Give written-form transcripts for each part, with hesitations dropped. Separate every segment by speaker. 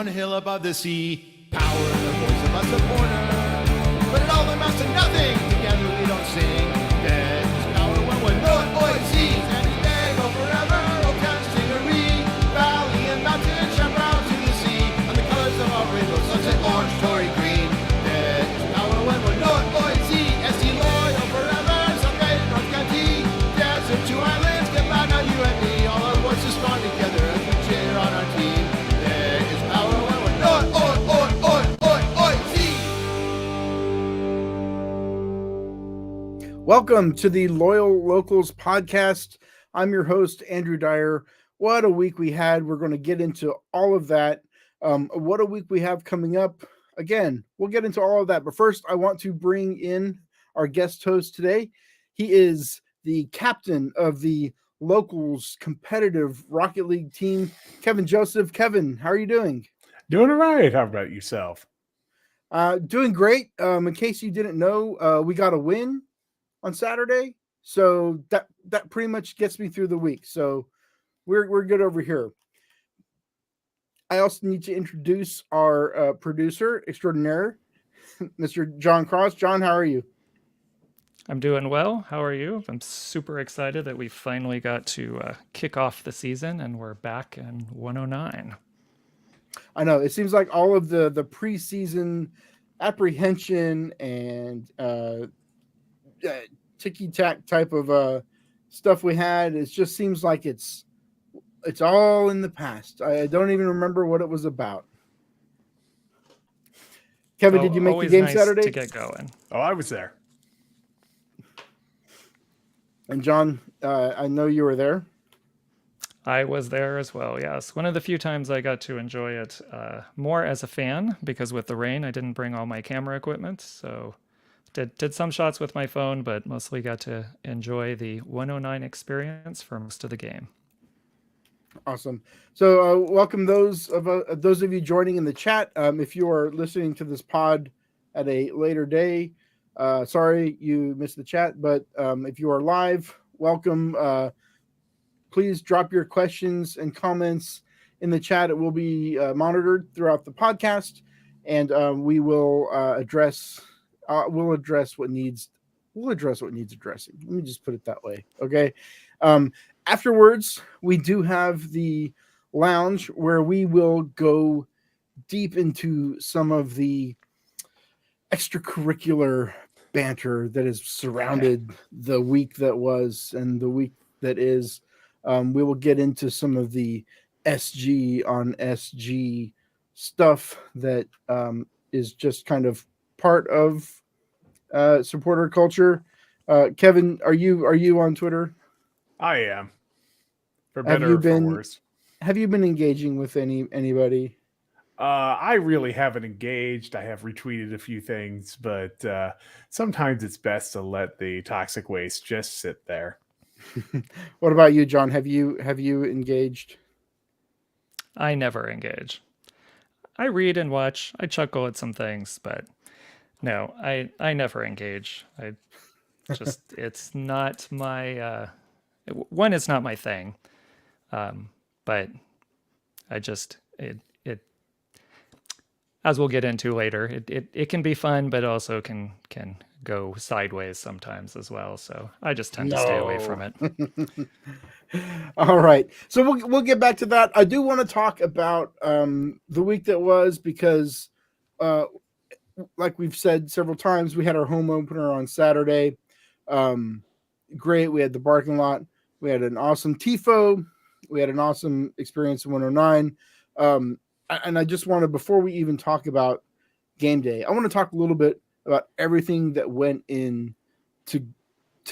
Speaker 1: on a hill above the sea. Power in the voice of a supporter. But it all amounts to nothing. Together we don't sing. There's power when we're not OIC. Any day go forever. Old town scenery. Valley and mountain shine brown to the sea. And the colors of our rainbow, sunset orange, Tory green. There's power when we're not OIC. SC loyal forever. Someday in North County. Desert to islands. Get back on you and me. All our voices strong together as we cheer on our team. There is power when we're not OIC.
Speaker 2: Welcome to the Loyal Locals podcast. I'm your host, Andrew Dyer. What a week we had. We're going to get into all of that. What a week we have coming up. Again, we'll get into all of that. But first, I want to bring in our guest host today. He is the captain of the Locals competitive Rocket League team, Kevin Joseph. Kevin, how are you doing?
Speaker 3: Doing all right. How about yourself?
Speaker 2: Doing great. In case you didn't know, we got a win on Saturday, so that pretty much gets me through the week. So we're good over here. I also need to introduce our producer extraordinaire, Mr. John Cross. John, how are you?
Speaker 4: I'm doing well. How are you? I'm super excited that we finally got to kick off the season and we're back in 109.
Speaker 2: I know it seems like all of the preseason apprehension and ticky-tack type of stuff we had, it just seems like it's all in the past. I don't even remember what it was about. Kevin, did you make the game
Speaker 4: nice
Speaker 2: Saturday?
Speaker 4: To get going.
Speaker 3: Oh, I was there.
Speaker 2: And John, I know you were there.
Speaker 4: I was there as well, yes. One of the few times I got to enjoy it more as a fan, because with the rain, I didn't bring all my camera equipment. So did some shots with my phone, but mostly got to enjoy the 109 experience for most of the game.
Speaker 2: Awesome. So welcome those of you joining in the chat. If you are listening to this pod at a later day, sorry you missed the chat, but if you are live, welcome. Please drop your questions and comments in the chat. It will be monitored throughout the podcast, and we will address what needs addressing. Let me just put it that way. Okay. Afterwards, we do have the lounge where we will go deep into some of the extracurricular banter that has surrounded the week that was and the week that is. We will get into some of the SG on SG stuff that is just kind of part of supporter culture. Kevin, are you on Twitter?
Speaker 3: I am. For better or for worse.
Speaker 2: Have you been engaging with anybody?
Speaker 3: I really haven't engaged. I have retweeted a few things, but sometimes it's best to let the toxic waste just sit there.
Speaker 2: What about you, John? Have you engaged?
Speaker 4: I never engage. I read and watch. I chuckle at some things, but no, I never engage. I just it's not my one. It's not my thing. But I just it as we'll get into later. It can be fun, but also can go sideways sometimes as well. So I just tend to stay away from it.
Speaker 2: All right. So we'll get back to that. I do want to talk about the week that was, because like we've said several times, we had our home opener on Saturday. Great. We had the parking lot. We had an awesome TIFO. We had an awesome experience in 109. And I just wanted, before we even talk about game day, I want to talk a little bit about everything that went in to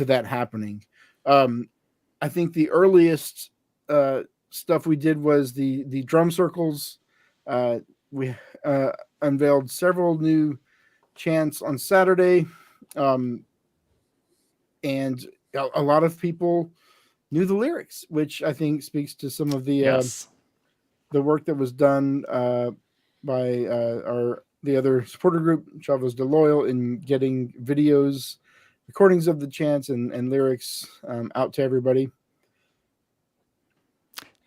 Speaker 2: that happening. I think the earliest stuff we did was the drum circles. We unveiled several new chants on Saturday. And a lot of people knew the lyrics, which I think speaks to some of the work that was done by the other supporter group, Chavos de Loyal, in getting videos, recordings of the chants and lyrics out to everybody.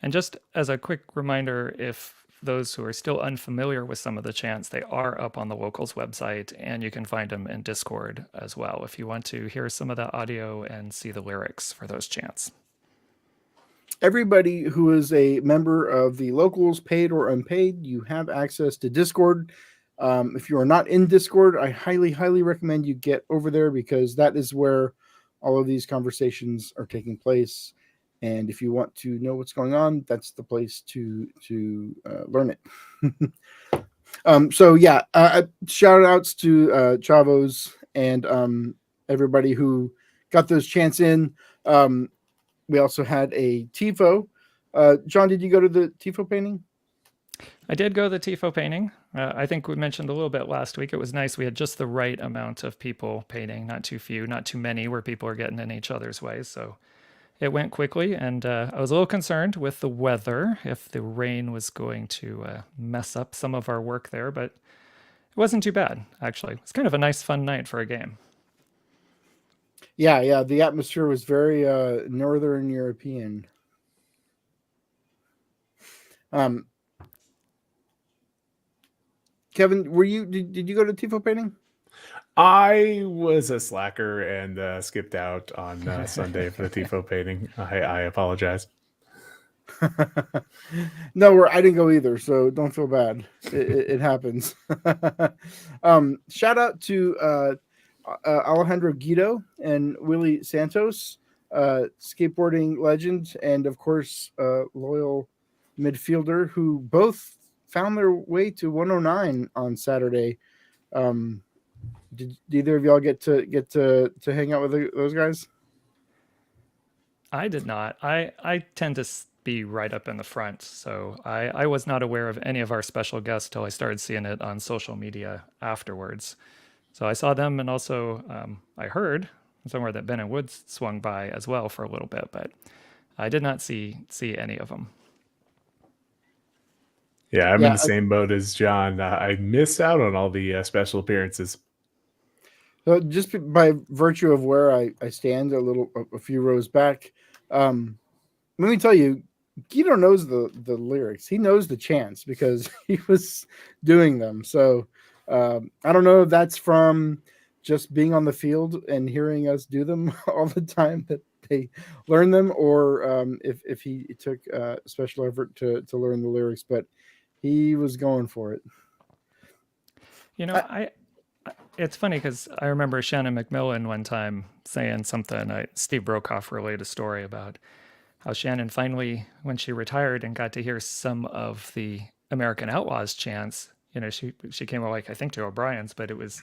Speaker 4: And just as a quick reminder, if those who are still unfamiliar with some of the chants, they are up on the locals website, and you can find them in Discord as well if you want to hear some of the audio and see the lyrics for those chants.
Speaker 2: Everybody who is a member of the locals, paid or unpaid, you have access to Discord. If you are not in Discord, I highly, highly recommend you get over there, because that is where all of these conversations are taking place. And if you want to know what's going on, that's the place to learn it. So yeah, shout outs to Chavos and everybody who got those chants in. We also had a TIFO. John, did you go to the TIFO painting?
Speaker 4: I did go to the TIFO painting. I think we mentioned a little bit last week. It was nice. We had just the right amount of people painting, not too few, not too many, where people are getting in each other's ways. So it went quickly, and I was a little concerned with the weather, if the rain was going to mess up some of our work there, but it wasn't too bad, actually. It was kind of a nice, fun night for a game.
Speaker 2: Yeah. The atmosphere was very Northern European. Kevin, did you go to TIFO painting?
Speaker 3: I was a slacker and skipped out on Sunday for the TIFO painting. I apologize.
Speaker 2: No, I didn't go either, so don't feel bad. It happens. Shout out to Alejandro Guido and Willie Santos, skateboarding legend, and of course, loyal midfielder, who both found their way to 109 on Saturday. Did either of y'all get to hang out with those guys?
Speaker 4: I did not. I tend to be right up in the front, so I was not aware of any of our special guests till I started seeing it on social media afterwards. So I saw them, and also I heard somewhere that Ben and Woods swung by as well for a little bit, but I did not see any of them.
Speaker 3: Yeah, I'm in the same boat as John. I missed out on all the special appearances.
Speaker 2: So just by virtue of where I stand, a few rows back, let me tell you, Guido knows the lyrics. He knows the chants because he was doing them. So I don't know if that's from just being on the field and hearing us do them all the time that they learn them, or if he took special effort to learn the lyrics, but he was going for it.
Speaker 4: You know, it's funny because I remember Shannon McMillan one time saying something. Steve Brokoff relayed a story about how Shannon finally, when she retired and got to hear some of the American Outlaws chants, you know, she came like, I think, to O'Brien's, but it was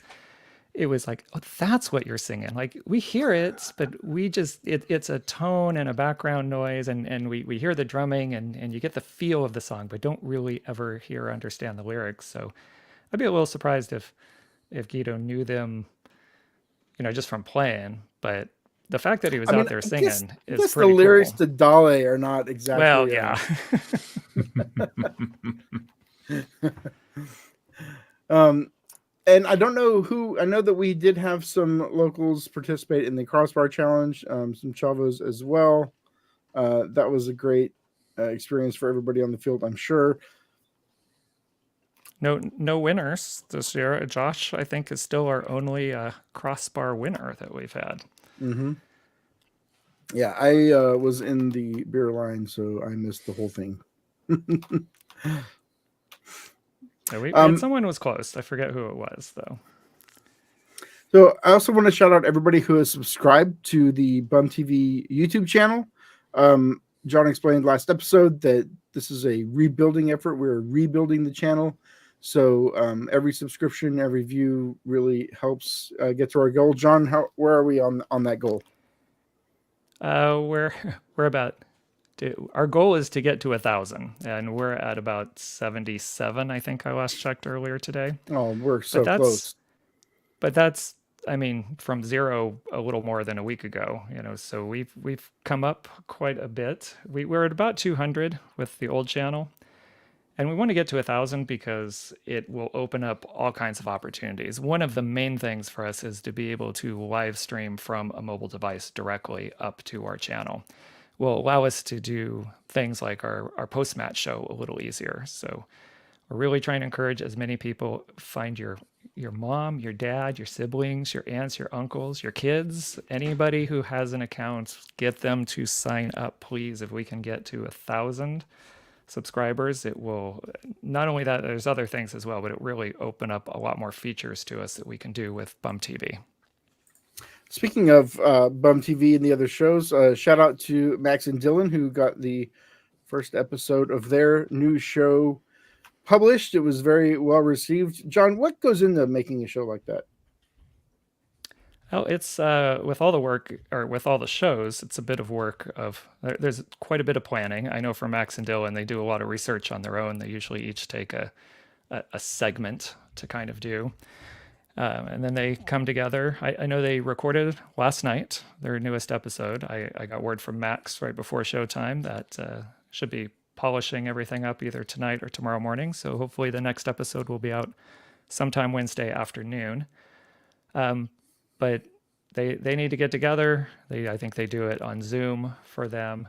Speaker 4: like, oh, that's what you're singing. Like, we hear it, but we just it's a tone and a background noise, and we hear the drumming and you get the feel of the song, but don't really ever hear or understand the lyrics. So I'd be a little surprised if Guido knew them, you know, just from playing, but the fact that he was out there singing is pretty
Speaker 2: the lyrics
Speaker 4: cool.
Speaker 2: to Dale are not exactly.
Speaker 4: Well, yeah.
Speaker 2: And I don't know who. I know that we did have some locals participate in the crossbar challenge, some Chavos as well. That was a great experience for everybody on the field, I'm sure.
Speaker 4: No winners this year. Josh, I think, is still our only crossbar winner that we've had.
Speaker 2: Mm-hmm. Yeah, I was in the beer line, so I missed the whole thing.
Speaker 4: Yeah, we had someone who was close. I forget who it was, though.
Speaker 2: So I also want to shout out everybody who has subscribed to the Bum TV YouTube channel. John explained last episode that this is a rebuilding effort. We're rebuilding the channel. So every subscription, every view really helps get to our goal. John, where are we on that goal?
Speaker 4: We're about our goal is to get to 1,000, and we're at about 77. I think I last checked earlier today.
Speaker 2: Oh, we're so close.
Speaker 4: But that's, I mean, from zero a little more than a week ago. You know, so we've come up quite a bit. We're at about 200 with the old channel. And we want to get to 1,000 because it will open up all kinds of opportunities. One of the main things for us is to be able to live stream from a mobile device directly up to our channel. Will allow us to do things like our post-match show a little easier. So We're really trying to encourage as many people find your mom, your dad, your siblings, your aunts, your uncles, your kids, anybody who has an account, get them to sign up, please. If we can get to 1,000 subscribers, it will, not only that, there's other things as well, but it really open up a lot more features to us that we can do with Bum TV.
Speaker 2: Speaking of Bum TV and the other shows, shout out to Max and Dylan who got the first episode of their new show published. It was very well received. John, what goes into making a show like that?
Speaker 4: Oh, it's with all the work or with all the shows, it's a bit of work of there's quite a bit of planning. I know for Max and Dylan, they do a lot of research on their own. They usually each take a segment to kind of do. And then they come together. I know they recorded last night their newest episode. I got word from Max right before showtime that should be polishing everything up either tonight or tomorrow morning. So hopefully the next episode will be out sometime Wednesday afternoon. But they need to get together. I think they do it on Zoom for them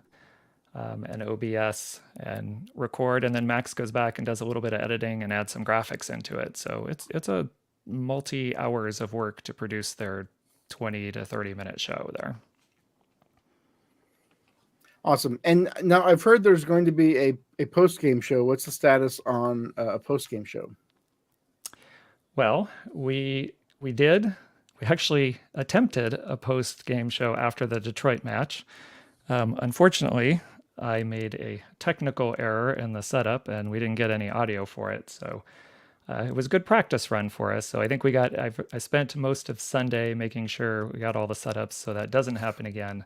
Speaker 4: and OBS and record. And then Max goes back and does a little bit of editing and adds some graphics into it. So it's a multi hours of work to produce their 20 to 30 minute show there.
Speaker 2: Awesome. And now I've heard there's going to be a post-game show. What's the status on a post-game show?
Speaker 4: Well, we actually attempted a post-game show after the Detroit match. Unfortunately, I made a technical error in the setup and we didn't get any audio for it. So it was a good practice run for us. So I think I spent most of Sunday making sure we got all the setups so that doesn't happen again.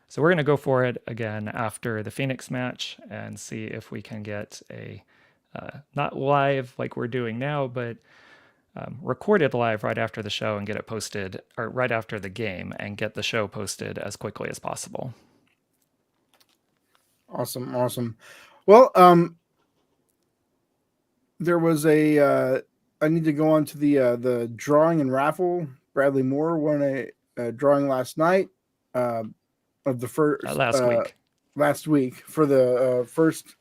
Speaker 4: So we're going to go for it again after the Phoenix match and see if we can get a, not live like we're doing now, but recorded live right after the show and get it posted, or right after the game and get the show posted as quickly as possible.
Speaker 2: Awesome. Well, there was I need to go on to the drawing and raffle. Bradley Moore won a drawing last night of the first last week for the first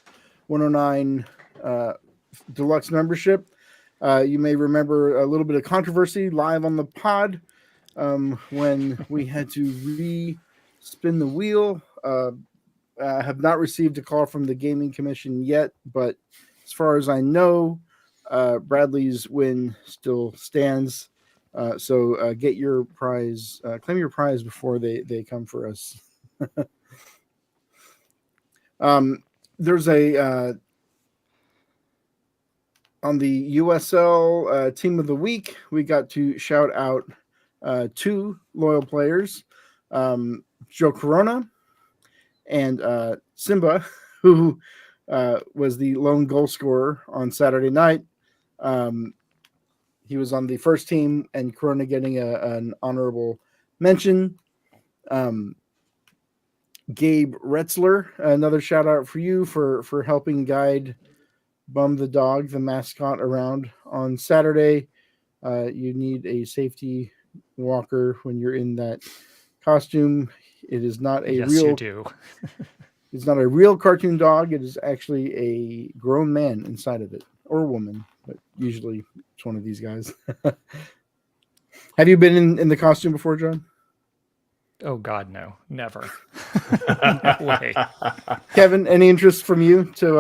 Speaker 2: 109 deluxe membership. You may remember a little bit of controversy live on the pod when we had to re-spin the wheel. I have not received a call from the Gaming Commission yet, but as far as I know, Bradley's win still stands. So get your prize, claim your prize before they come for us. There's on the USL Team of the Week, we got to shout out two loyal players, Joe Corona and Simba, who was the lone goal scorer on Saturday night. He was on the first team, and Corona getting an honorable mention. Gabe Retzler, another shout out for you for helping guide Bum the dog, the mascot, around on Saturday. You need a safety walker when you're in that costume. It is not a
Speaker 4: yes,
Speaker 2: real.
Speaker 4: You do.
Speaker 2: It's not a real cartoon dog. It is actually a grown man inside of it, or a woman, but usually it's one of these guys. Have you been in the costume before, John?
Speaker 4: Oh God, no, never. No way.
Speaker 2: Kevin, any interest from you to?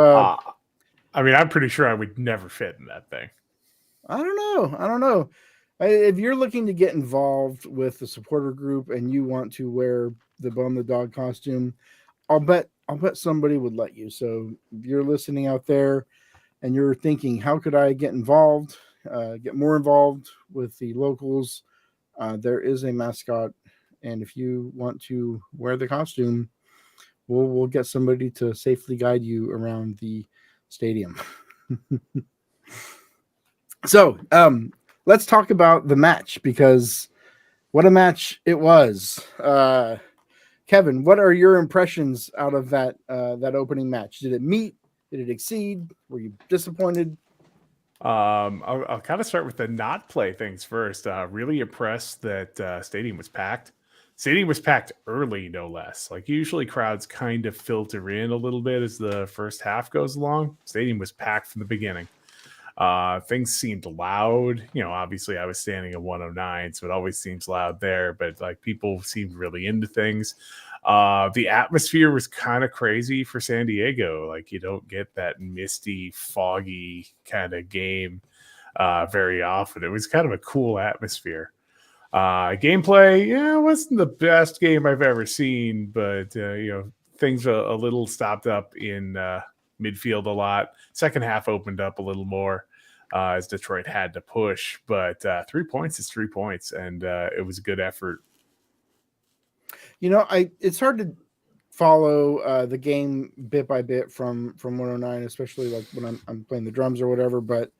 Speaker 3: I mean, I'm pretty sure I would never fit in that thing.
Speaker 2: I don't know. If you're looking to get involved with the supporter group and you want to wear the Bum the dog costume, I'll bet somebody would let you. So if you're listening out there and you're thinking, how could I get involved, get more involved with the locals? There is a mascot, and if you want to wear the costume, we'll get somebody to safely guide you around the stadium. So let's talk about the match, because what a match it was. Kevin, what are your impressions out of that opening match? Did it meet? Did it exceed? Were you disappointed?
Speaker 3: I'll kind of start with the not play things first. Really impressed that stadium was packed. Stadium was packed early, no less. Like usually crowds kind of filter in a little bit as the first half goes along. Stadium was packed from the beginning. Things seemed loud. Obviously I was standing at 109, so it always seems loud there, but like people seemed really into things. The atmosphere was kind of crazy for San Diego. Like you don't get that misty, foggy kind of game very often. It was kind of a cool atmosphere. Gameplay, yeah, it wasn't the best game I've ever seen, but things a little stopped up in midfield a lot. Second half opened up a little more as Detroit had to push, but 3 points is 3 points, and it was a good effort.
Speaker 2: It's hard to follow the game bit by bit from 109, especially like when I'm playing the drums or whatever. But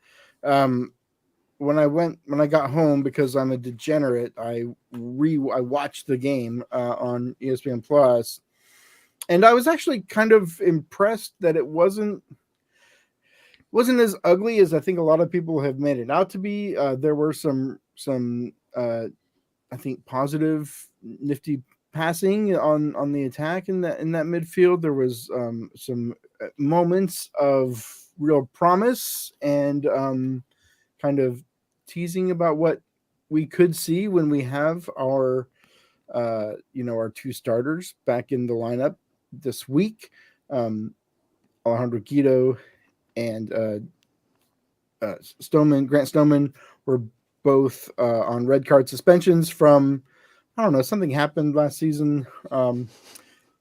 Speaker 2: when I got home, because I'm a degenerate, I watched the game on ESPN Plus, and I was actually kind of impressed that it wasn't as ugly as I think a lot of people have made it out to be. There were some I think positive, nifty passing on the attack in that midfield. There was some moments of real promise and kind of teasing about what we could see when we have our our two starters back in the lineup this week. Alejandro Guido and Grant Stoneman were both on red card suspensions from, I don't know, something happened last season.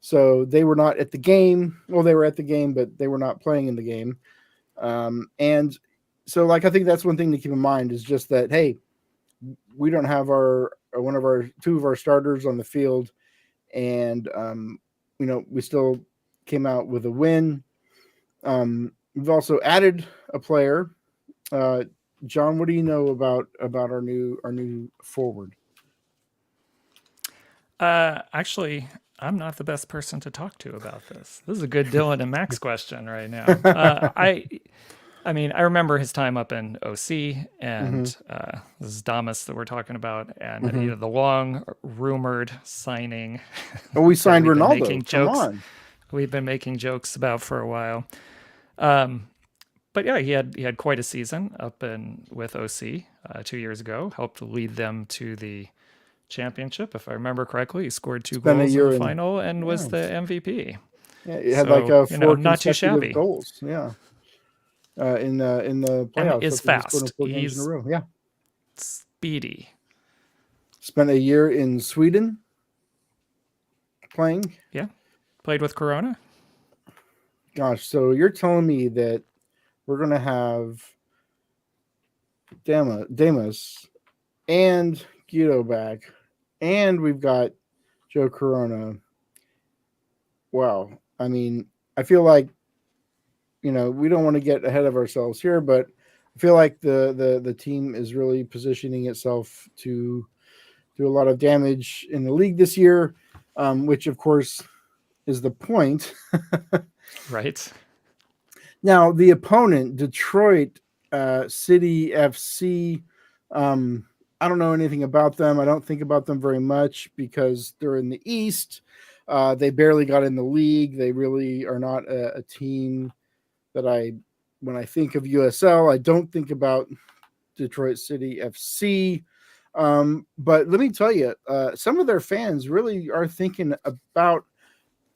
Speaker 2: So they were not at the game. Well, they were at the game, but they were not playing in the game. And so, like, I think that's one thing to keep in mind is just that, hey, we don't have two of our starters on the field, and we still came out with a win. We've also added a player. John, what do you know about our new forward?
Speaker 4: Actually, I'm not the best person to talk to about this. This is a good Dylan and Max question right now. I mean, I remember his time up in OC, and this is Damas that we're talking about, and the long rumored signing.
Speaker 2: Oh, we signed
Speaker 4: we've been
Speaker 2: Ronaldo.
Speaker 4: Making jokes. We've been making jokes about for a while. But yeah, he had quite a season up with OC 2 years ago. Helped lead them to the championship, if I remember correctly. He scored 2 goals in the final and was the MVP.
Speaker 2: Yeah, he had like 4
Speaker 4: not too shabby
Speaker 2: goals. Yeah, in the playoffs.
Speaker 4: And is fast.
Speaker 2: He's in a row. Yeah,
Speaker 4: speedy.
Speaker 2: Spent a year in Sweden playing.
Speaker 4: Yeah, played with Corona.
Speaker 2: Gosh, so you're telling me that we're gonna have Damas and Guido back, and we've got Joe Corona. Wow. I mean, I feel like, we don't want to get ahead of ourselves here, but I feel like the team is really positioning itself to do a lot of damage in the league this year, which of course is the point.
Speaker 4: Right.
Speaker 2: Now, the opponent, Detroit City FC, I don't know anything about them. I don't think about them very much because they're in the East. They barely got in the league. They really are not a team that when I think of USL, I don't think about Detroit City FC. But let me tell you, some of their fans really are thinking about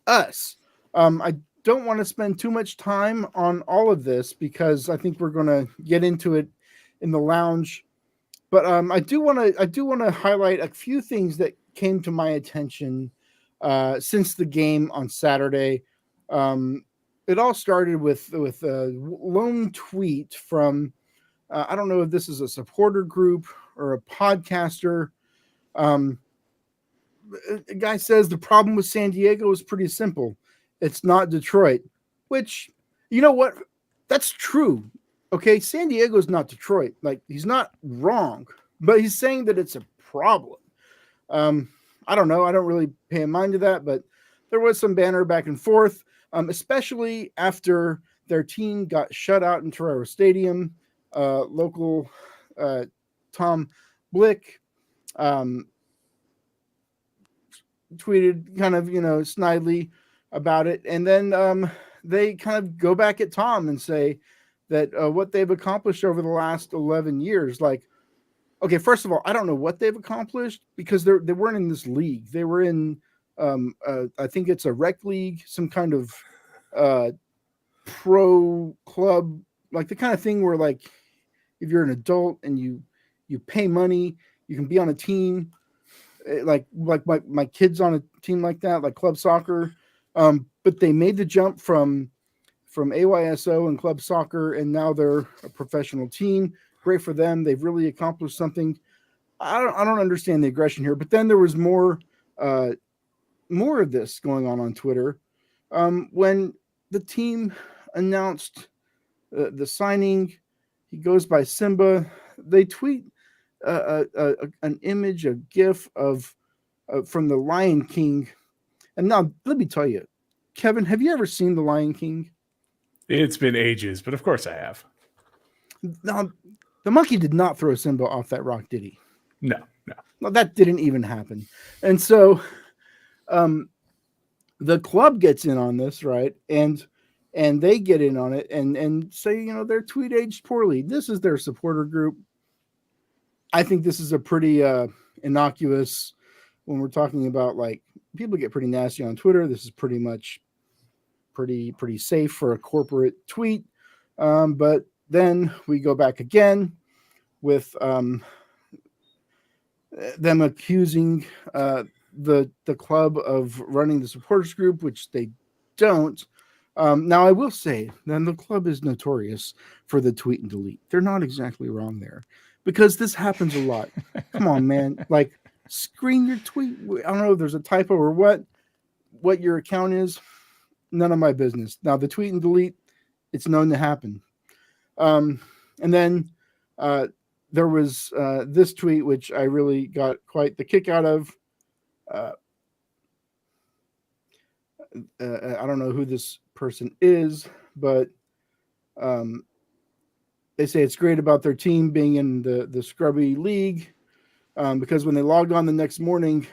Speaker 2: us. I don't want to spend too much time on all of this because I think we're going to get into it in the lounge. But I do want to highlight a few things that came to my attention since the game on Saturday. It all started with a lone tweet from I don't know if this is a supporter group or a podcaster. A guy says the problem with San Diego is pretty simple. It's not Detroit, which, you know what? That's true. Okay, San Diego is not Detroit. Like, he's not wrong, but he's saying that it's a problem. I don't know. I don't really pay a mind to that, but there was some banter back and forth, especially after their team got shut out in Torero Stadium. Local Tom Blick tweeted kind of, snidely about it. And then they kind of go back at Tom and say, that what they've accomplished over the last 11 years. Like, okay, first of all, I don't know what they've accomplished because they weren't in this league. They were in, I think it's a rec league, some kind of pro club, like the kind of thing where, like, if you're an adult and you pay money, you can be on a team. Like my kids on a team like that, like club soccer. But they made the jump from AYSO and club soccer, and now they're a professional team. Great for them. They've really accomplished something. I don't understand the aggression here. But then there was more of this going on Twitter when the team announced the signing. He goes by Simba. They tweet an image, a GIF of from the Lion King. And now let me tell you, Kevin, have you ever seen the Lion King?
Speaker 3: It's been ages, but of course I have.
Speaker 2: Now, the monkey did not throw Simba off that rock, did he?
Speaker 3: No.
Speaker 2: No, that didn't even happen. And so the club gets in on this, right? And they get in on it and say, you know, their tweet aged poorly. This is their supporter group. I think this is a pretty innocuous, when we're talking about, like, people get pretty nasty on Twitter. This is pretty much pretty safe for a corporate tweet. But then we go back again with them accusing the club of running the supporters group, which they don't. Now, I will say, then the club is notorious for the tweet and delete. They're not exactly wrong there, because this happens a lot. Come on, man. Like, screen your tweet. I don't know if there's a typo or what your account is. None of my business. Now, the tweet and delete, it's known to happen. And then there was this tweet, which I really got quite the kick out of. I don't know who this person is, but they say it's great about their team being in the scrubby league, because when they logged on the next morning,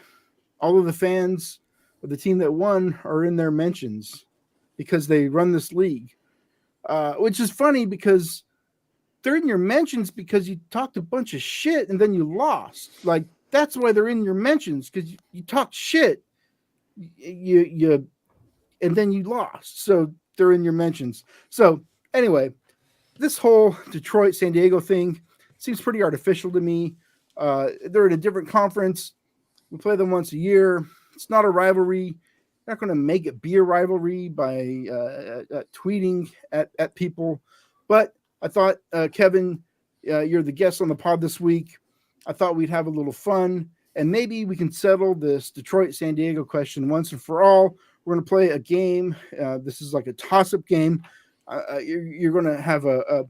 Speaker 2: all of the fans of the team that won are in their mentions because they run this league, which is funny because they're in your mentions because you talked a bunch of shit and then you lost. Like, that's why they're in your mentions, because you talked shit, you and then you lost. So they're in your mentions. So anyway, this whole Detroit San Diego thing seems pretty artificial to me. They're in a different conference. We play them once a year. It's not a rivalry. Not going to make it be a rivalry by tweeting at people. But I thought, Kevin, you're the guest on the pod this week. I thought we'd have a little fun, and maybe we can settle this Detroit San Diego question once and for all. We're going to play a game. This is like a toss-up game. You're going to have a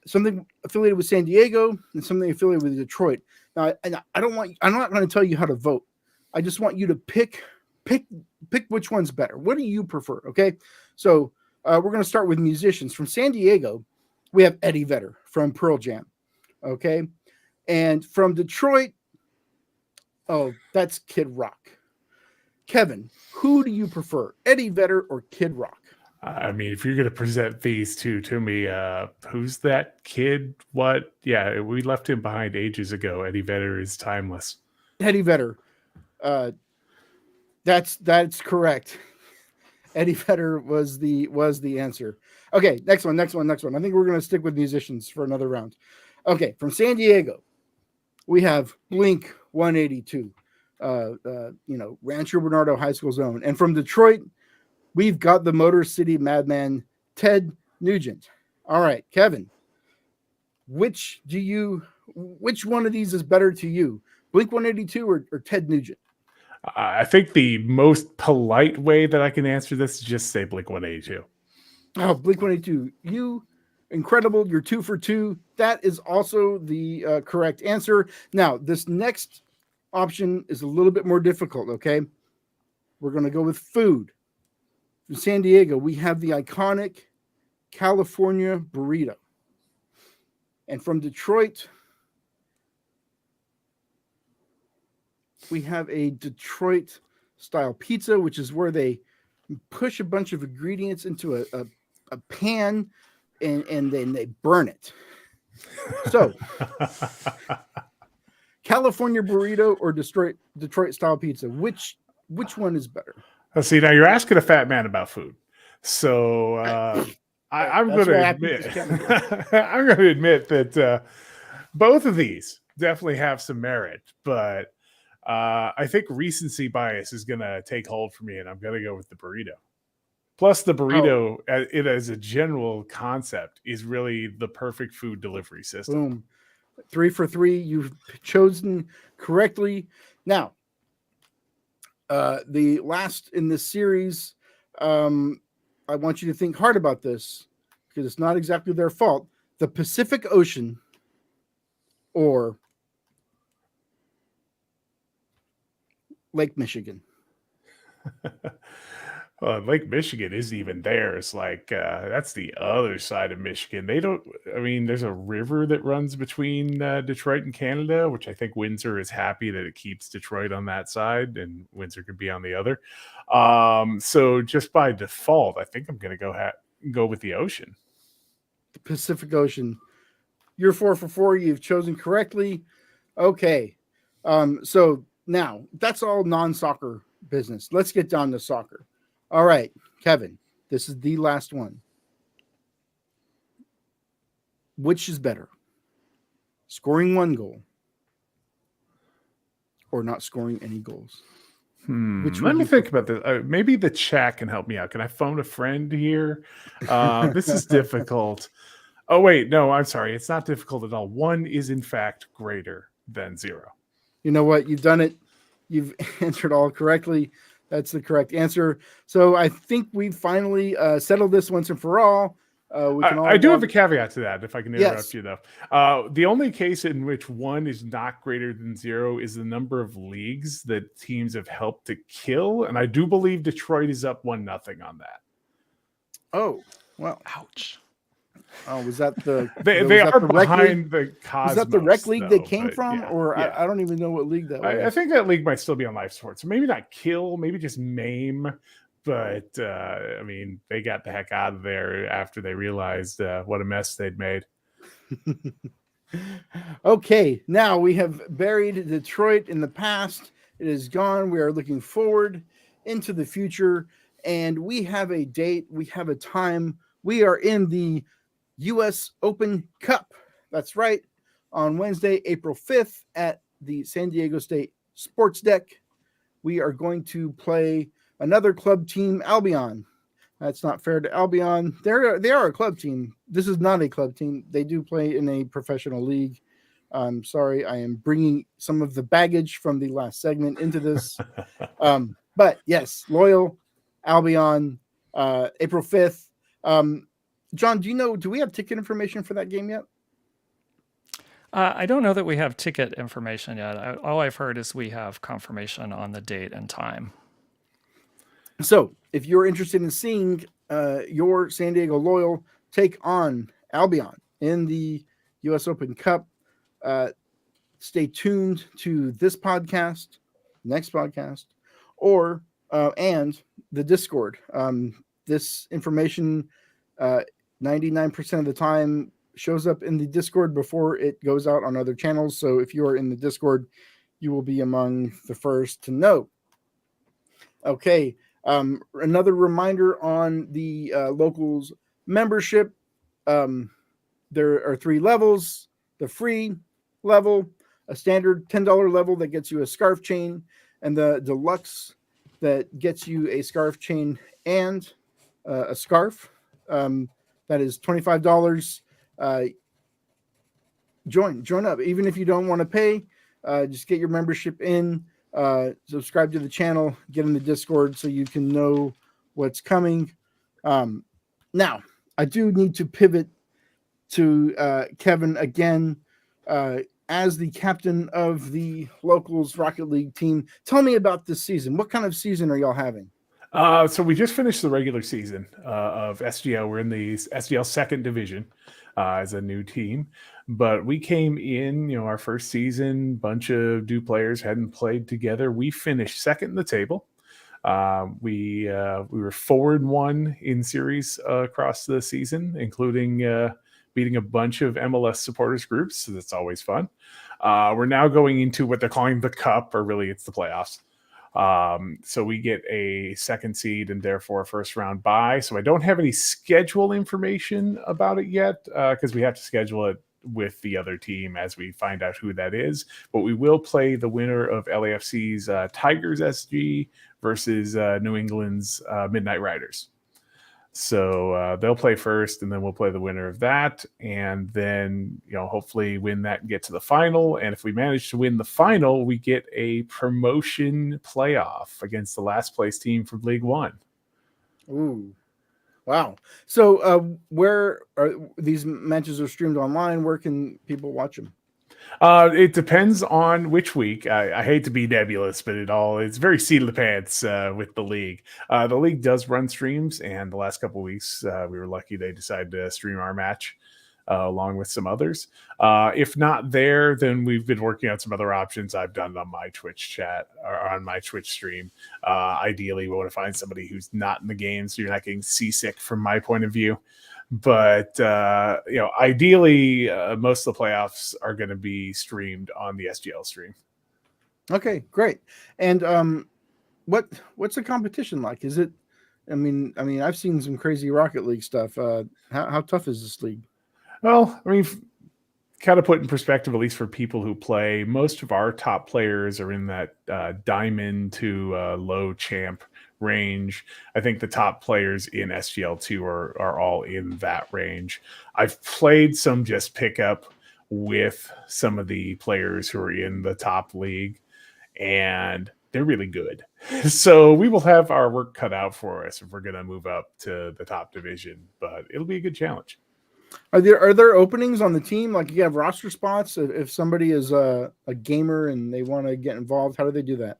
Speaker 2: something affiliated with San Diego and something affiliated with Detroit. Now, I'm not going to tell you how to vote. I just want you to pick which one's better. What do you prefer? Okay. So we're going to start with musicians. From San Diego, we have Eddie Vedder from Pearl Jam. Okay. And from Detroit, oh, that's Kid Rock. Kevin, who do you prefer, Eddie Vedder or Kid Rock?
Speaker 3: I mean, if you're going to present these two to me, who's that kid? What? Yeah, we left him behind ages ago. Eddie Vedder is timeless.
Speaker 2: Eddie Vedder. That's correct. Eddie Vedder was the answer. Okay, next one. I think we're going to stick with musicians for another round. Okay, from San Diego, we have Blink 182. Rancho Bernardo High School Zone. And from Detroit, we've got the Motor City Madman, Ted Nugent. All right, Kevin, which one of these is better to you? Blink 182 or Ted Nugent?
Speaker 3: I think the most polite way that I can answer this is just say Blink 182.
Speaker 2: Oh, Blink 182. You incredible. You're 2 for 2. That is also the correct answer. Now, this next option is a little bit more difficult, okay? We're going to go with food. From San Diego, we have the iconic California burrito. And from Detroit, we have a Detroit style pizza, which is where they push a bunch of ingredients into a pan, and then they burn it. So, California burrito or Detroit style pizza? Which one is better?
Speaker 3: Let's see. Now you're asking a fat man about food, so I'm going to admit I'm going to admit that both of these definitely have some merit, but I think recency bias is going to take hold for me, and I'm going to go with the burrito. Plus, the burrito, it as a general concept, is really the perfect food delivery system.
Speaker 2: Boom. 3 for 3. You've chosen correctly. Now, the last in this series, I want you to think hard about this because it's not exactly their fault. The Pacific Ocean or Lake Michigan.
Speaker 3: Well, Lake Michigan isn't even there. It's like that's the other side of Michigan. They don't. I mean, there's a river that runs between Detroit and Canada, which I think Windsor is happy that it keeps Detroit on that side, and Windsor could be on the other. So just by default, I think I'm going to go with the ocean.
Speaker 2: The Pacific Ocean. You're 4 for 4. You've chosen correctly. Okay. So now that's all non-soccer business. Let's get down to soccer. All right, Kevin, this is the last one. Which is better? Scoring 1 goal or not scoring any goals?
Speaker 3: Let me think about this. Maybe the chat can help me out. Can I phone a friend here? This is difficult. Oh, wait. No, I'm sorry. It's not difficult at all. 1 is, in fact, greater than 0.
Speaker 2: You know what? You've done it. You've answered all correctly. That's the correct answer. So I think we finally settled this once and for all.
Speaker 3: I do have a caveat to that, if I can interrupt you, though. The only case in which 1 is not greater than 0 is the number of leagues that teams have helped to kill. And I do believe Detroit is up 1-0 on that.
Speaker 2: Oh, well.
Speaker 4: Ouch.
Speaker 2: Oh, was that the
Speaker 3: they are behind the Cosmos?
Speaker 2: Is that the rec league they came from?
Speaker 3: Yeah,
Speaker 2: or
Speaker 3: yeah.
Speaker 2: I don't even know what league that was.
Speaker 3: I think that league might still be on life support. So maybe not kill, maybe just maim. But, I mean, they got the heck out of there after they realized what a mess they'd made.
Speaker 2: Okay, now we have buried Detroit in the past. It is gone. We are looking forward into the future. And we have a date. We have a time. We are in the U.S. Open Cup. That's right. On Wednesday, April 5th at the San Diego State Sports Deck, we are going to play another club team, Albion. That's not fair to Albion. They are a club team. This is not a club team. They do play in a professional league. I'm sorry. I am bringing some of the baggage from the last segment into this. But yes, Loyal, Albion, April 5th. John, do we have ticket information for that game yet?
Speaker 4: I don't know that we have ticket information yet. All I've heard is we have confirmation on the date and time.
Speaker 2: So if you're interested in seeing your San Diego Loyal take on Albion in the U.S. Open Cup, stay tuned to this podcast, next podcast, or and the Discord. This information 99% of the time shows up in the Discord before it goes out on other channels. So if you are in the Discord, you will be among the first to know. Okay. Another reminder on the locals membership. There are 3 levels: the free level, a standard $10 level that gets you a scarf chain, and the deluxe that gets you a scarf chain and a scarf. That is $25. Join up. Even if you don't want to pay, just get your membership in. Subscribe to the channel, get in the Discord so you can know what's coming. Now, I do need to pivot to Kevin again. As the captain of the locals Rocket League team, tell me about this season. What kind of season are y'all having?
Speaker 3: So we just finished the regular season of SGL. We're in the SGL second division as a new team. But we came in, our first season, bunch of new players hadn't played together. We finished second in the table. We were 4-1 in series across the season, including beating a bunch of MLS supporters groups. So that's always fun. We're now going into what they're calling the Cup, or really it's the playoffs. So we get a second seed and therefore a first round bye. So I don't have any schedule information about it yet because we have to schedule it with the other team as we find out who that is. But we will play the winner of LAFC's Tigers SG versus New England's Midnight Riders. So they'll play first, and then we'll play the winner of that, and then hopefully win that and get to the final. And if we manage to win the final, we get a promotion playoff against the last place team from League One.
Speaker 2: Ooh, wow! So where are these matches are streamed online? Where can people watch them?
Speaker 3: It depends on which week. I hate to be nebulous, but it's very seat of the pants with the league. The league does run streams, and the last couple of weeks we were lucky they decided to stream our match along with some others. If not there, then we've been working on some other options. I've done it on my Twitch chat or on my Twitch stream. Ideally, we want to find somebody who's not in the game, so you're not getting seasick from my point of view. But ideally, most of the playoffs are going to be streamed on the SGL stream.
Speaker 2: Okay, great. And what's the competition like? Is it? I mean, I've seen some crazy Rocket League stuff. How tough is this league?
Speaker 3: Well, kind of put in perspective, at least for people who play, most of our top players are in that diamond to low champ range. I think the top players in SGL2 are all in that range. I've played some just pickup with some of the players who are in the top league, and they're really good. So we will have our work cut out for us if we're going to move up to the top division, but it'll be a good challenge.
Speaker 2: Are there openings on the team? Like you have roster spots if somebody is a gamer and they want to get involved? How do they do that?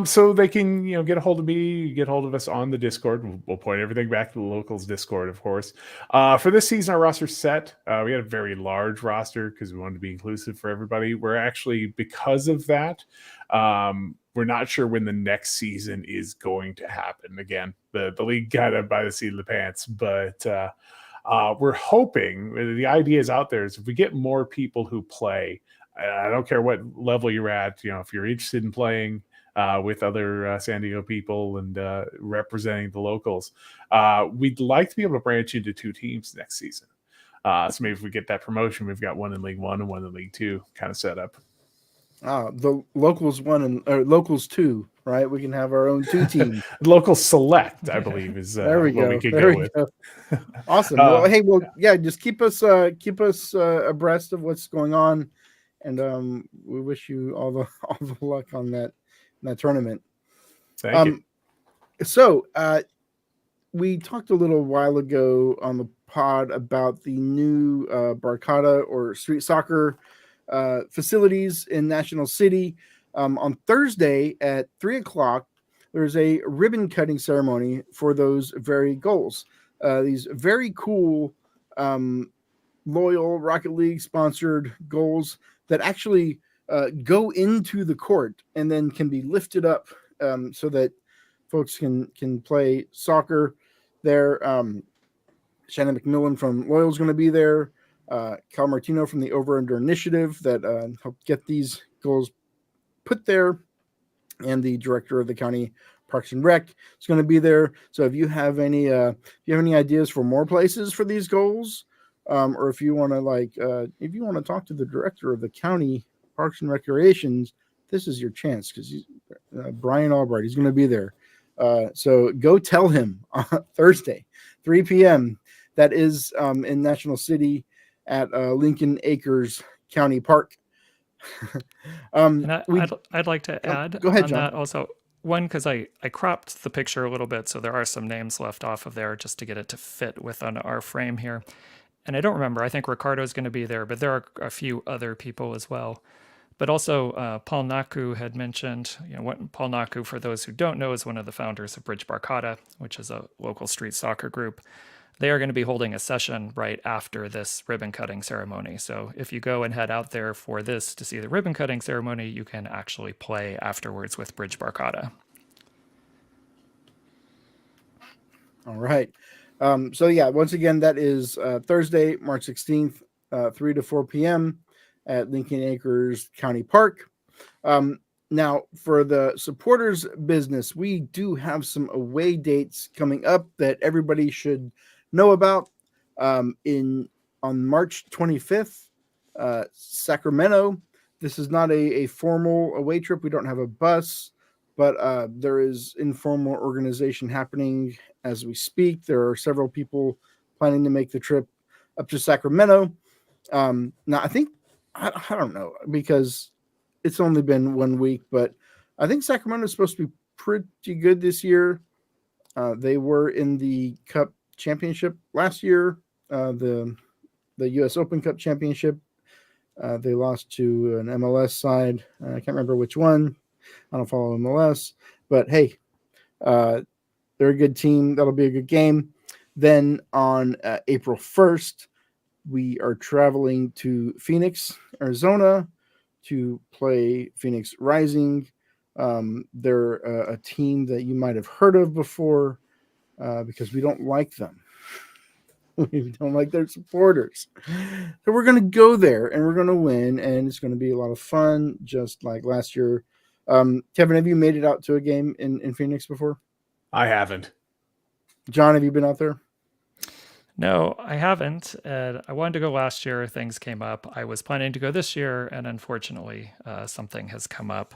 Speaker 3: So they can, get a hold of me, get a hold of us on the Discord. We'll point everything back to the locals Discord, of course. For this season, our roster's set. We had a very large roster because we wanted to be inclusive for everybody. We're actually, because of that, we're not sure when the next season is going to happen. Again, the league got it by the seat of the pants, but we're hoping, the idea is out there, is if we get more people who play, I don't care what level you're at, if you're interested in playing with other San Diego people and representing the locals, we'd like to be able to branch into 2 teams next season. So maybe if we get that promotion, we've got one in League 1 and one in League 2 kind of set up.
Speaker 2: The locals 1 and locals 2, right? We can have our own 2 teams.
Speaker 3: Local select, I believe, is
Speaker 2: there we
Speaker 3: what
Speaker 2: go.
Speaker 3: we could
Speaker 2: there
Speaker 3: go
Speaker 2: we
Speaker 3: with.
Speaker 2: Go. Awesome. Just keep us abreast of what's going on, and we wish you all the luck on that tournament.
Speaker 3: Thank you.
Speaker 2: So we talked a little while ago on the pod about the new Barcata or street soccer facilities in National City. On Thursday at 3:00, there's a ribbon cutting ceremony for those very goals. These very cool, loyal Rocket League sponsored goals that actually go into the court and then can be lifted up so that folks can play soccer there. Shannon McMillan from Loyal is going to be there. Cal Martino from the Over Under Initiative that helped get these goals put there, and the director of the county Parks and Rec is going to be there. So if you have any ideas for more places for these goals, or if you want to talk to the director of the county Parks and Recreations, this is your chance because Brian Albright, he's going to be there. So go tell him on Thursday, 3 p.m. That is in National City at Lincoln Acres County Park.
Speaker 4: And I'd like to add
Speaker 2: go ahead,
Speaker 4: on
Speaker 2: John.
Speaker 4: that also. One, because I cropped the picture a little bit, so there are some names left off of there just to get it to fit within our frame here. And I don't remember. I think Ricardo's going to be there, but there are a few other people as well. But also, Paul Naku had mentioned, Paul Naku, for those who don't know, is one of the founders of Bridge Barcata, which is a local street soccer group. They are going to be holding a session right after this ribbon cutting ceremony. So if you go and head out there for this to see the ribbon cutting ceremony, you can actually play afterwards with Bridge Barcata.
Speaker 2: All right. So yeah, once again, that is Thursday, March 16th, 3 to 4 p.m. at Lincoln Acres County Park. Now, for the supporters business, we do have some away dates coming up that everybody should know about. On March 25th, Sacramento. This is not a formal away trip. We don't have a bus, but there is informal organization happening as we speak. There are several people planning to make the trip up to Sacramento. Now, I don't know because it's only been 1 week, but I think Sacramento is supposed to be pretty good this year. They were in the Cup Championship last year, the U.S. Open Cup Championship. They lost to an MLS side. I can't remember which one. I don't follow MLS, but hey, they're a good team. That'll be a good game. Then on April 1st, we are traveling to Phoenix, Arizona to play Phoenix Rising. They're a team that you might have heard of before because we don't like them. We don't like their supporters. So we're going to go there and we're going to win, and it's going to be a lot of fun, just like last year. Kevin, have you made it out to a game in Phoenix before?
Speaker 3: I haven't.
Speaker 2: John, have you been out there?
Speaker 4: No, I haven't. I wanted to go last year. Things came up. I was planning to go this year, and unfortunately, something has come up.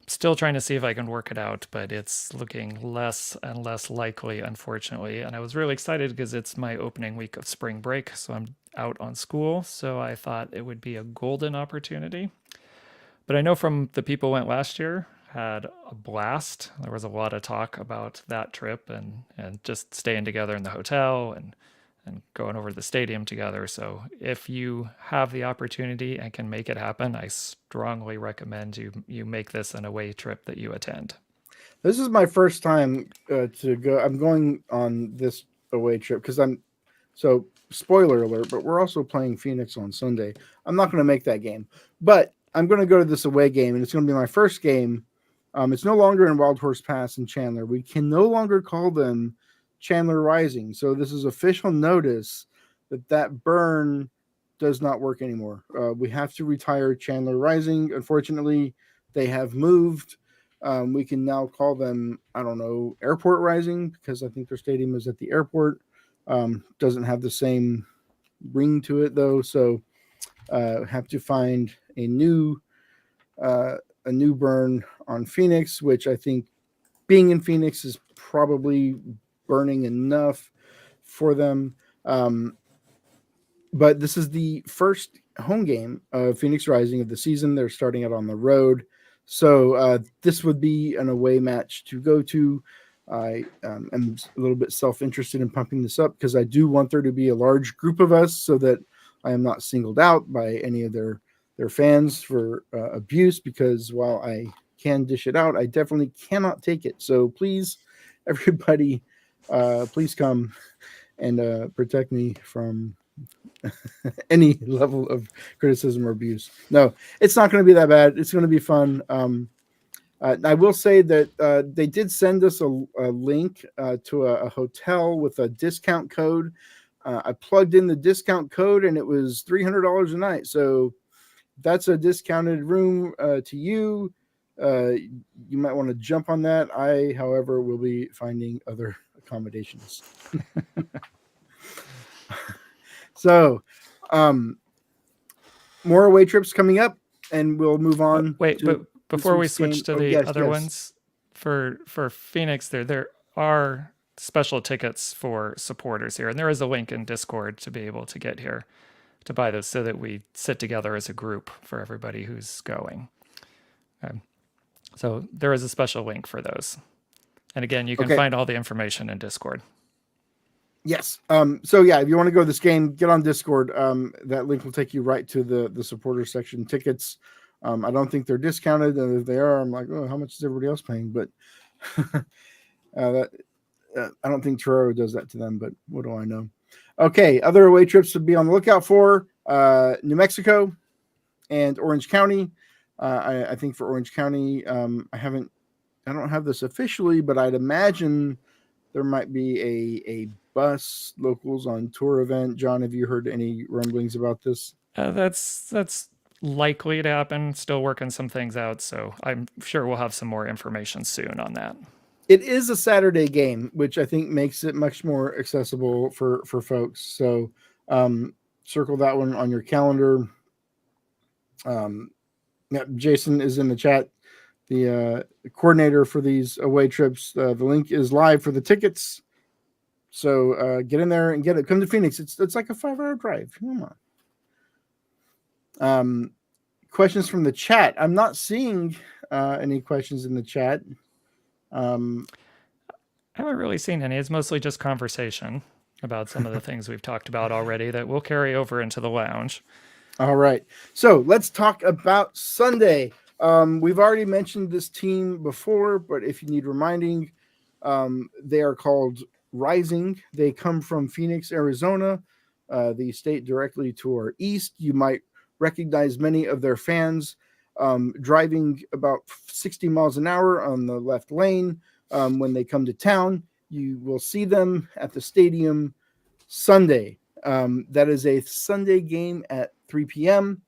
Speaker 4: Still trying to see if I can work it out, but it's looking less and less likely, unfortunately. And I was really excited because it's my opening week of spring break, so I'm out on school. So I thought it would be a golden opportunity. But I know from the people who went last year, had a blast. There was a lot of talk about that trip and just staying together in the hotel and going over to the stadium together. So if you have the opportunity and can make it happen, I strongly recommend you make this an away trip that you attend.
Speaker 2: This is my first time to go. I'm going on this away trip because so spoiler alert, but we're also playing Phoenix on Sunday. I'm not going to make that game, but I'm going to go to this away game, and it's going to be my first game. It's no longer in Wild Horse Pass in Chandler. We can no longer call them Chandler Rising. So this is official notice that burn does not work anymore. We have to retire Chandler Rising. Unfortunately, they have moved. We can now call them, I don't know, Airport Rising, because I think their stadium is at the airport. Doesn't have the same ring to it though. So have to find a new burn on Phoenix, which I think being in Phoenix is probably burning enough for them. But this is the first home game of Phoenix Rising of the season. They're starting out on the road. So this would be an away match to go to. I am a little bit self-interested in pumping this up because I do want there to be a large group of us so that I am not singled out by any of their fans for abuse, because while I can dish it out, I definitely cannot take it. So please, everybody, please come and protect me from any level of criticism or abuse. No, it's not going to be that bad. It's going to be fun. I will say that they did send us a link to a hotel with a discount code. I plugged in the discount code and it was $300 a night. So that's a discounted room to you. You might want to jump on that. I, however, will be finding other accommodations. So, more away trips coming up, and we'll move on.
Speaker 4: But before we switch to the other ones, for Phoenix, there are special tickets for supporters here, and there is a link in Discord to be able to get here to buy those, so that we sit together as a group for everybody who's going. So there is a special link for those, and again, you can find all the information in Discord.
Speaker 2: Yes. So yeah, if you want to go to this game, get on Discord. That link will take you right to the supporter section. Tickets. I don't think they're discounted, and if they are, I'm like, oh, how much is everybody else paying? But I don't think Torero does that to them. But what do I know? Okay, other away trips to be on the lookout for: New Mexico and Orange County. I think for Orange County, I don't have this officially, but I'd imagine there might be a bus locals on tour event. John, have you heard any rumblings about this?
Speaker 4: That's likely to happen. Still working some things out, so I'm sure we'll have some more information soon on that.
Speaker 2: It is a Saturday game, which I think makes it much more accessible for folks. So circle that one on your calendar. Yeah, Jason is in the chat, the coordinator for these away trips. The link is live for the tickets. So get in there and get it. Come to Phoenix. It's like a 5-hour drive. Come on. Questions from the chat. I'm not seeing any questions in the chat.
Speaker 4: I haven't really seen any. It's mostly just conversation about some of the things we've talked about already that we'll carry over into the lounge.
Speaker 2: All right. So let's talk about Sunday. We've already mentioned this team before, but if you need reminding, they are called Rising. They come from Phoenix, Arizona, the state directly to our east. You might recognize many of their fans driving about 60 miles an hour on the left lane. When they come to town, you will see them at the stadium Sunday. That is a Sunday game at 3 p.m.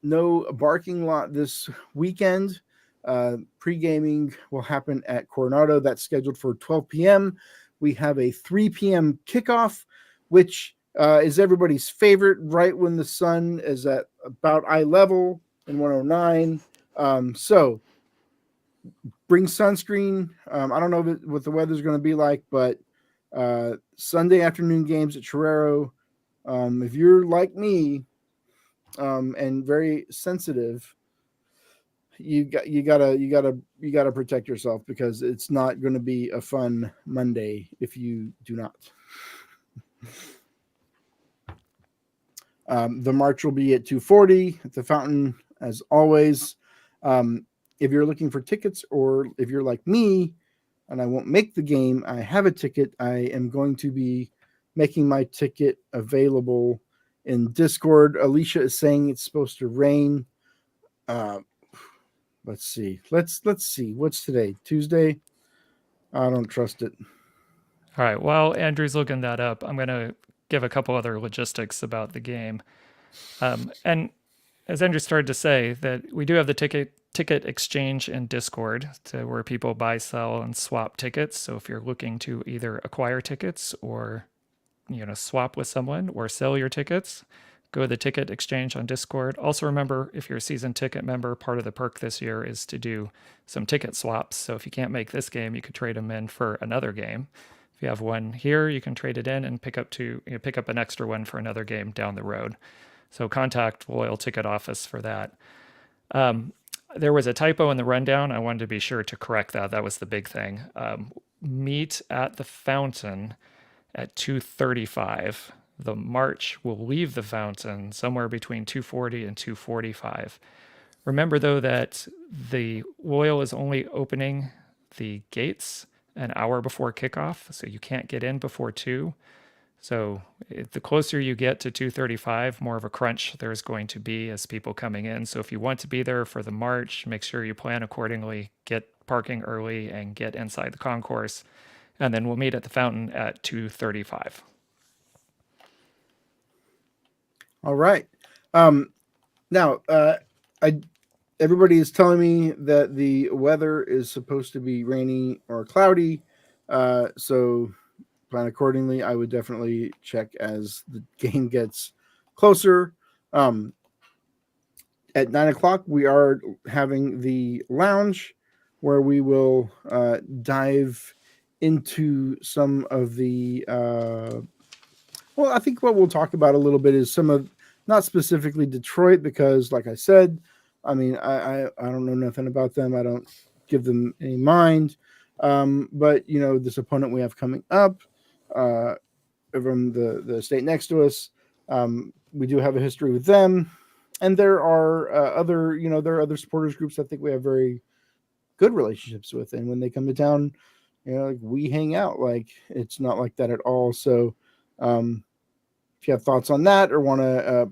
Speaker 2: No barking lot this weekend. Pre-gaming will happen at Coronado. That's scheduled for 12 p.m. We have a 3 p.m. kickoff, which is everybody's favorite, right when the sun is at about eye level in 109. So bring sunscreen. I don't know what the weather's going to be like, but Sunday afternoon games at Chorero. If you're like me and very sensitive, you gotta protect yourself, because it's not going to be a fun Monday if you do not. The march will be at 2:40 at the fountain, as always. If you're looking for tickets, or if you're like me and I won't make the game, I have a ticket. I am going to be making my ticket available in Discord. Alicia is saying it's supposed to rain. Let's see. Let's see. What's today? Tuesday? I don't trust it.
Speaker 4: All right. While Andrew's looking that up, I'm going to give a couple other logistics about the game. And as Andrew started to say, that we do have the ticket exchange in Discord, to where people buy, sell, and swap tickets. So if you're looking to either acquire tickets, or swap with someone, or sell your tickets, go to the ticket exchange on Discord. Also remember, if you're a season ticket member, part of the perk this year is to do some ticket swaps. So if you can't make this game, you could trade them in for another game. If you have one here, you can trade it in and pick up an extra one for another game down the road. So contact Loyal Ticket Office for that. There was a typo in the rundown. I wanted to be sure to correct that. That was the big thing. Meet at the fountain at 2:35. The march will leave the fountain somewhere between 2:40 and 2:45. Remember, though, that the Loyal is only opening the gates an hour before kickoff, so you can't get in before 2. So the closer you get to 2:35, more of a crunch there's going to be as people coming in. So if you want to be there for the march, make sure you plan accordingly, get parking early, and get inside the concourse. And then we'll meet at the fountain at 2:35.
Speaker 2: All right. Now, everybody is telling me that the weather is supposed to be rainy or cloudy. So plan accordingly. I would definitely check as the game gets closer. At 9:00, we are having the lounge, where we will dive into some of the I think what we'll talk about a little bit is some of, not specifically Detroit, because like I said, I mean, I don't know nothing about them. I don't give them any mind. But this opponent we have coming up from the state next to us, we do have a history with them, and there are other supporters groups I think we have very good relationships with, and when they come to town, we hang out. Like, it's not like that at all. So if you have thoughts on that, or want to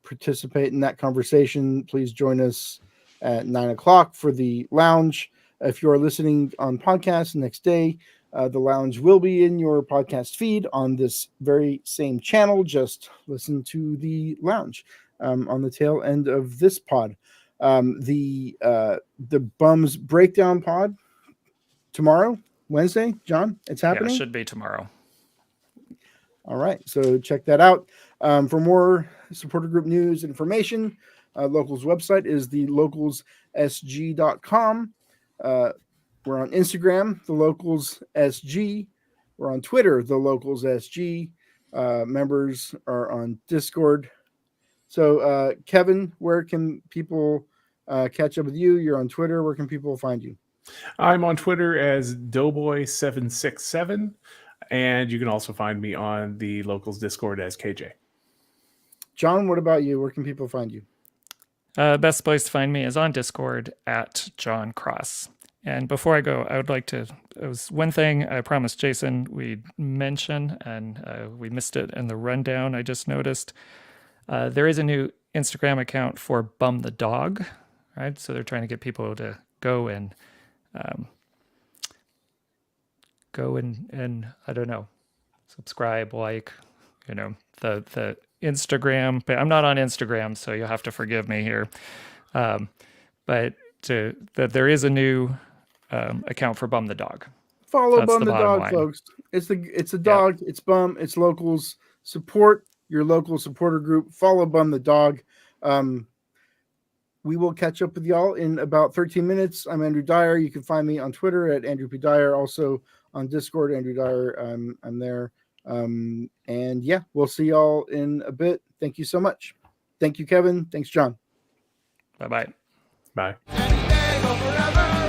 Speaker 2: participate in that conversation, please join us at 9:00 for the lounge. If you are listening on podcast the next day, The lounge will be in your podcast feed on this very same channel. Just listen to the lounge on the tail end of this pod. The Bums Breakdown pod tomorrow, Wednesday, John, it's happening.
Speaker 4: Yeah, should be tomorrow.
Speaker 2: All right, so check that out. For more supporter group news and information, Locals website is the localssg.com. We're on Instagram, the Locals SG. We're on Twitter, the Locals SG. Members are on Discord. So, Kevin, where can people catch up with you? You're on Twitter. Where can people find you?
Speaker 3: I'm on Twitter as Doughboy767, and you can also find me on the Locals Discord as KJ.
Speaker 2: John, what about you? Where can people find you?
Speaker 4: Best place to find me is on Discord at John Cross. And before I go, I would like to, it was one thing I promised Jason we'd mention, and we missed it in the rundown. I just noticed there is a new Instagram account for Bum the Dog, right? So they're trying to get people to go and I don't know, subscribe, like, you know, the Instagram. But I'm not on Instagram, so you'll have to forgive me here. But that there is a new account for Bum the Dog.
Speaker 2: Follow
Speaker 4: That's
Speaker 2: Bum
Speaker 4: the
Speaker 2: the
Speaker 4: bottom
Speaker 2: Dog,
Speaker 4: line.
Speaker 2: folks. It's a dog. Yep. It's Bum. It's Locals. Support your local supporter group. Follow Bum the Dog. We will catch up with y'all in about 13 minutes. I'm Andrew Dyer. You can find me on Twitter at Andrew P. Dyer. Also on Discord, Andrew Dyer. I'm there. And yeah, we'll see y'all in a bit. Thank you so much. Thank you, Kevin. Thanks, John.
Speaker 4: Bye-bye.
Speaker 3: Bye.
Speaker 1: Any day or forever.